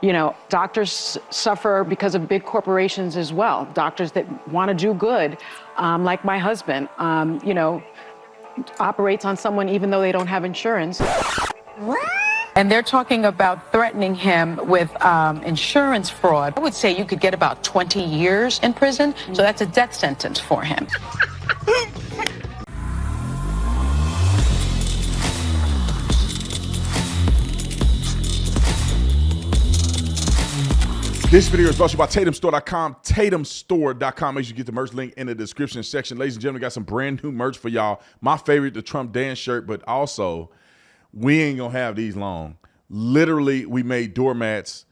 You know, doctors suffer because of big corporations as well. Doctors that want to do good, like my husband, you know, operates on someone even though they don't have insurance. What? And they're talking about threatening him with insurance fraud. I would say you could get about 20 years in prison, so that's a death sentence for him. This video is brought to you by TatumStore.com, TatumStore.com. Make sure you get the merch link in the description section. Ladies and gentlemen, got some brand new merch for y'all. My favorite, the Trump dance shirt, but also, we ain't gonna have these long. Literally, we made doormats.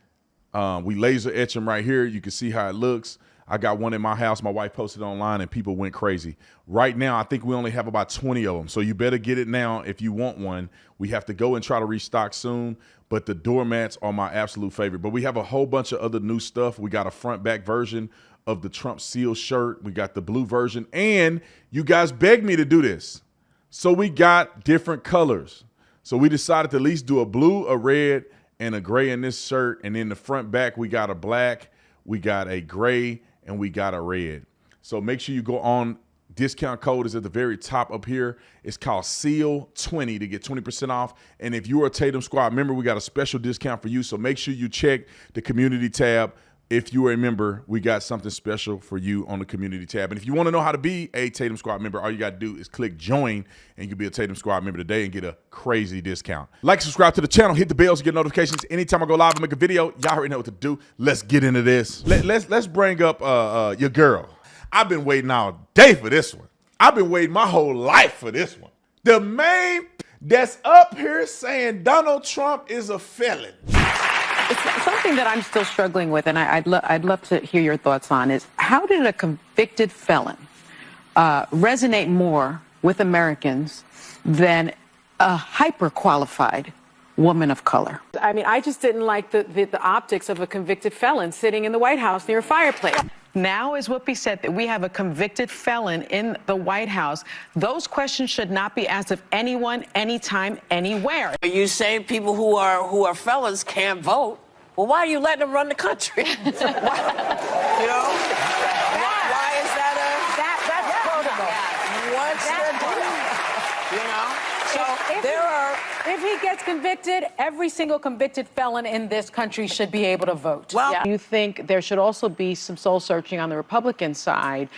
We laser etch them right here. You can see how it looks. I got one in my house. My wife posted it online and people went crazy. Right now, I think we only have about 20 of them. So you better get it now if you want one. We have to go and try to restock soon, but the doormats are my absolute favorite. But we have a whole bunch of other new stuff. We got a front back version of the Trump seal shirt. We got the blue version, and you guys begged me to do this. So we got different colors. So we decided to at least do a blue, a red, and a gray in this shirt. And in the front back, we got a black, we got a gray, and we got a red. So make sure you go on. Discount code is at the very top up here. It's called SEAL20 to get 20% off. And if you are a Tatum Squad member, we got a special discount for you. So make sure you check the community tab. If you are a member, we got something special for you on the community tab. And if you want to know how to be a Tatum Squad member, all you got to do is click join and you can be a Tatum Squad member today and get a crazy discount. Like, subscribe to the channel, hit the bells to get notifications. Anytime I go live and make a video, y'all already know what to do. Let's get into this. Let's bring up your girl. I've been waiting all day for this one. I've been waiting my whole life for this one. The man that's up here saying Donald Trump is a felon. It's something that I'm still struggling with, and I'd love to hear your thoughts on, is how did a convicted felon resonate more with Americans than a hyper-qualified woman of color? I mean, I just didn't like the optics of a convicted felon sitting in the White House near a fireplace. Now, as Whoopi said, that we have a convicted felon in the White House. Those questions should not be asked of anyone, anytime, anywhere. You say people who are felons can't vote. Well, why are you letting them run the country? Why, you know? Why is that that's protocol. What's the deal? You know? So if he gets convicted, every single convicted felon in this country should be able to vote. Well, you think there should also be some soul searching on the Republican side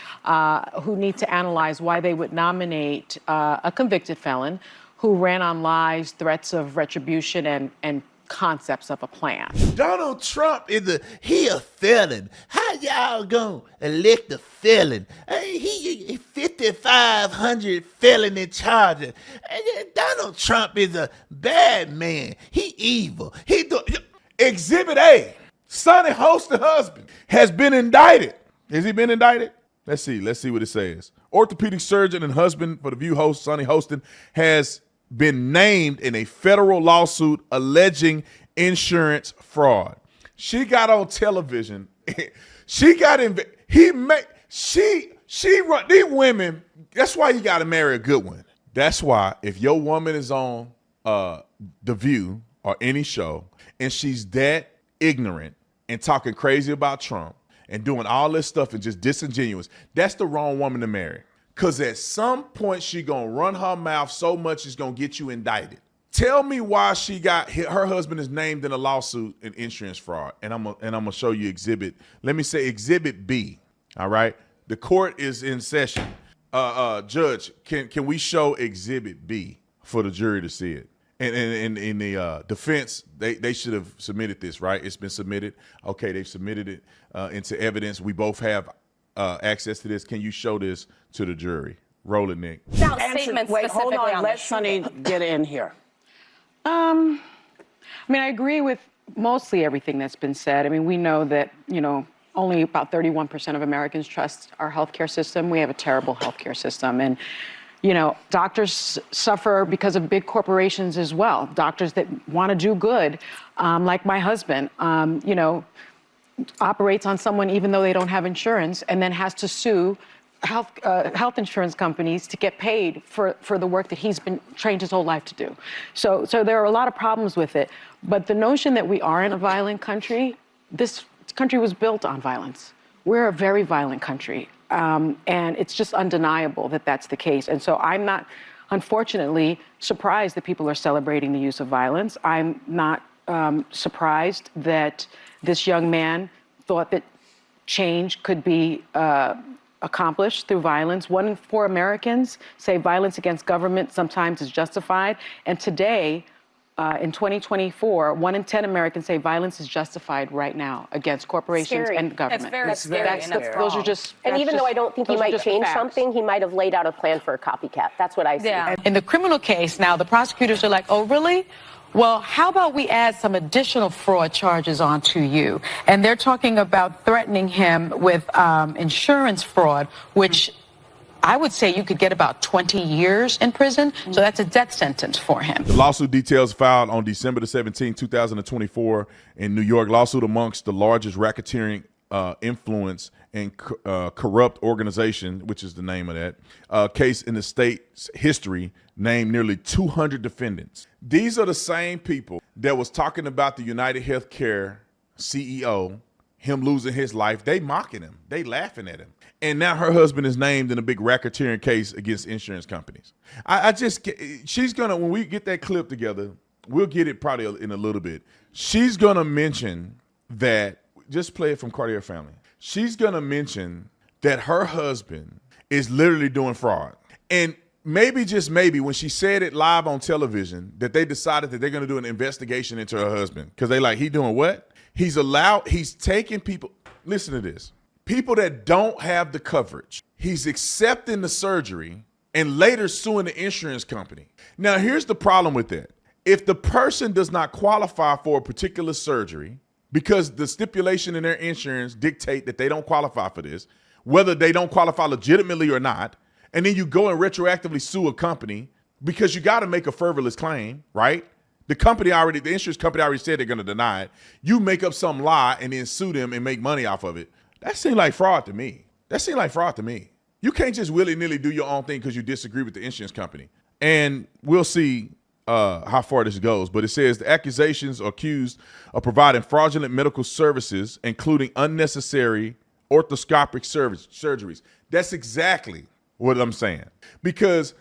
who need to analyze why they would nominate a convicted felon who ran on lies, threats of retribution, and concepts of a plan. Donald Trump is a felon. How y'all gonna elect a felon? He 5,500 felony charges. Donald Trump is a bad man. He evil. Exhibit A, Sunny Hostin husband has been indicted. Has he been indicted? Let's see what it says. Orthopedic surgeon and husband for The View host Sunny Hostin has been named in a federal lawsuit alleging insurance fraud. She got on television. She run these women. That's why you got to marry a good one. That's why if your woman is on The View or any show and she's that ignorant and talking crazy about Trump and doing all this stuff and just disingenuous, that's the wrong woman to marry. Because at some point, she going to run her mouth so much it's going to get you indicted. Tell me why her husband is named in a lawsuit in insurance fraud. And I'm going to show you exhibit B. All right. The court is in session. Judge, can we show exhibit B for the jury to see it? And in the defense, they should have submitted this, right? It's been submitted. Okay, they've submitted it into evidence. We both have access to this. Can you show this to the jury? Roll it, Nick. wait, hold on. Let Sunny get in here. I mean, I agree with mostly everything that's been said. I mean, we know that, you know, only about 31% of Americans trust our healthcare system. We have a terrible healthcare system. And, you know, doctors suffer because of big corporations as well. Doctors that want to do good, like my husband, you know, operates on someone even though they don't have insurance and then has to sue health insurance companies to get paid for the work that he's been trained his whole life to do. So there are a lot of problems with it. But the notion that we are in a violent country, this country was built on violence. We're a very violent country. And it's just undeniable that that's the case. And so I'm not, unfortunately, surprised that people are celebrating the use of violence. I'm not surprised that this young man thought that change could be accomplished through violence. 1 in 4 Americans say violence against government sometimes is justified. And today, in 2024, 1 in 10 Americans say violence is justified right now against corporations Scary. and government. That's very scary. Those are just. And even though I don't think he those are might just change facts. something, he might have laid out a plan for a copycat. That's what I see. Yeah. In the criminal case now, the prosecutors are like, oh, really? Well, how about we add some additional fraud charges onto you? And they're talking about threatening him with insurance fraud, which I would say you could get about 20 years in prison. So that's a death sentence for him. The lawsuit details filed on December the 17th, 2024 in New York. Lawsuit amongst the largest racketeering influence and corrupt organization, which is the name of that case in the state's history, named nearly 200 defendants. These are the same people that was talking about the United Healthcare CEO, him losing his life. They mocking him. They laughing at him. And now her husband is named in a big racketeering case against insurance companies. She's gonna, when we get that clip together, we'll get it probably in a little bit. She's gonna mention that, just play it from Cartier Family. She's gonna mention that her husband is literally doing fraud. And maybe, just maybe, when she said it live on television, that they decided that they're gonna do an investigation into her husband. Because they like, he doing what? He's taking people, listen to this. People that don't have the coverage, he's accepting the surgery and later suing the insurance company. Now, here's the problem with that. If the person does not qualify for a particular surgery because the stipulation in their insurance dictate that they don't qualify for this, whether they don't qualify legitimately or not, and then you go and retroactively sue a company because you got to make a frivolous claim, right? The insurance company already said they're going to deny it. You make up some lie and then sue them and make money off of it. That seems like fraud to me. You can't just willy-nilly do your own thing because you disagree with the insurance company. And we'll see how far this goes. But it says the accusations are accused of providing fraudulent medical services, including unnecessary orthoscopic surgeries. That's exactly what I'm saying. Because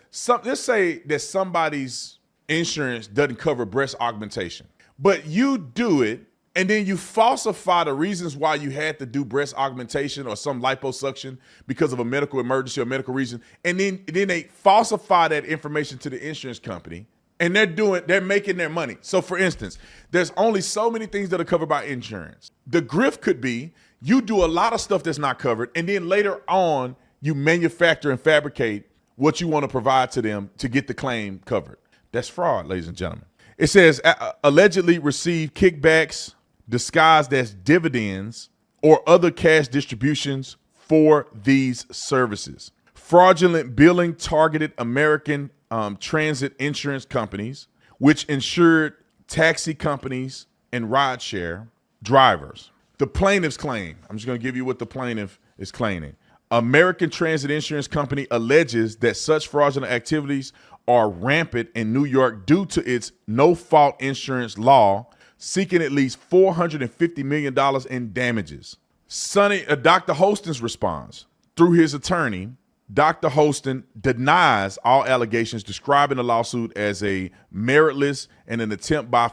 let's say that somebody's insurance doesn't cover breast augmentation, but you do it, and then you falsify the reasons why you had to do breast augmentation or some liposuction because of a medical emergency or medical reason. And then they falsify that information to the insurance company, and they're making their money. So for instance, there's only so many things that are covered by insurance. The grift could be you do a lot of stuff that's not covered, and then later on you manufacture and fabricate what you want to provide to them to get the claim covered. That's fraud, ladies and gentlemen. It says allegedly received kickbacks disguised as dividends or other cash distributions for these services. Fraudulent billing targeted American transit insurance companies, which insured taxi companies and rideshare drivers. The plaintiff's claim, I'm just going to give you what the plaintiff is claiming. American Transit Insurance Company alleges that such fraudulent activities are rampant in New York due to its no-fault insurance law, seeking at least $450 million in damages. Dr. Hostin's response. Through his attorney, Dr. Hostin denies all allegations, describing the lawsuit as a meritless and an attempt by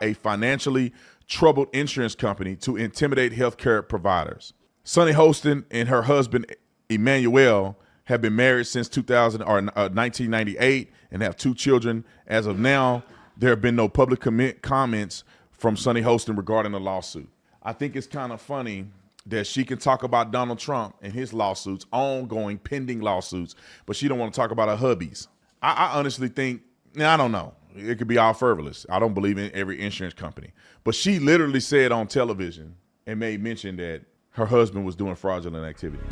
a financially troubled insurance company to intimidate healthcare providers. Sunny Hostin and her husband, Emmanuel, have been married since 1998 and have 2 children. As of now, there have been no public comments from Sunny Hostin regarding the lawsuit. I think it's kind of funny that she can talk about Donald Trump and his lawsuits, ongoing pending lawsuits, but she don't want to talk about her hubbies. I honestly think, I don't know. It could be all frivolous. I don't believe in every insurance company. But she literally said on television and made mention that her husband was doing fraudulent activity.